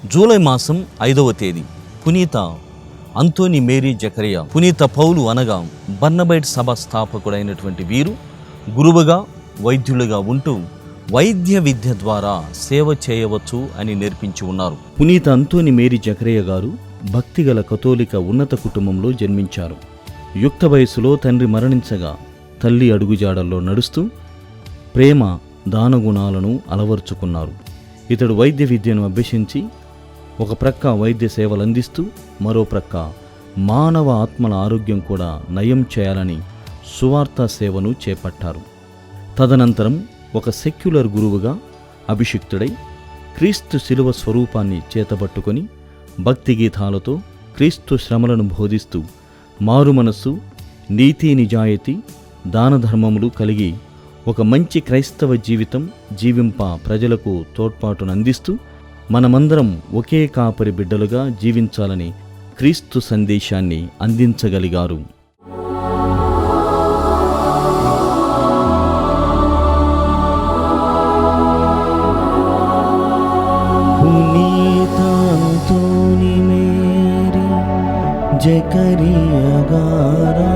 July మాసం 5వ తేదీ పునీత అంతోని మేరీ జకరియా, పునీత పౌలు అనగా బర్నబైట్ సభ స్థాపకుడైనటువంటి వీరు గురువుగా వైద్యులుగా ఉంటూ వైద్య విద్య ద్వారా సేవ చేయవచ్చు అని నేర్పించి ఉన్నారు. పునీత అంతోని మేరీ జకరియా గారు భక్తిగల కథోలిక ఉన్నత కుటుంబంలో జన్మించారు. యుక్త వయసులో తండ్రి మరణించగా తల్లి అడుగుజాడల్లో నడుస్తూ ప్రేమ దానగుణాలను అలవర్చుకున్నారు. ఇతడు వైద్య విద్యను అభ్యసించి ఒక ప్రక్క వైద్య సేవలు అందిస్తూ మరో ప్రక్క మానవ ఆత్మల ఆరోగ్యం కూడా నయం చేయాలని సువార్తా సేవను చేపట్టారు. తదనంతరం ఒక సెక్యులర్ గురువుగా అభిషిక్తుడై క్రీస్తు శిలువ స్వరూపాన్ని చేతబట్టుకొని భక్తి గీతాలతో క్రీస్తు శ్రమలను బోధిస్తూ మారు మనస్సు, నీతి నిజాయితీ, దాన ధర్మములు కలిగి ఒక మంచి క్రైస్తవ జీవితం జీవింప ప్రజలకు తోడ్పాటును అందిస్తూ మనమందరం ఒకే కాపరి బిడ్డలుగా జీవించాలని క్రీస్తు సందేశాన్ని అందించగలిగారు. పునీత అంతోని మేరీ జకరియా గారా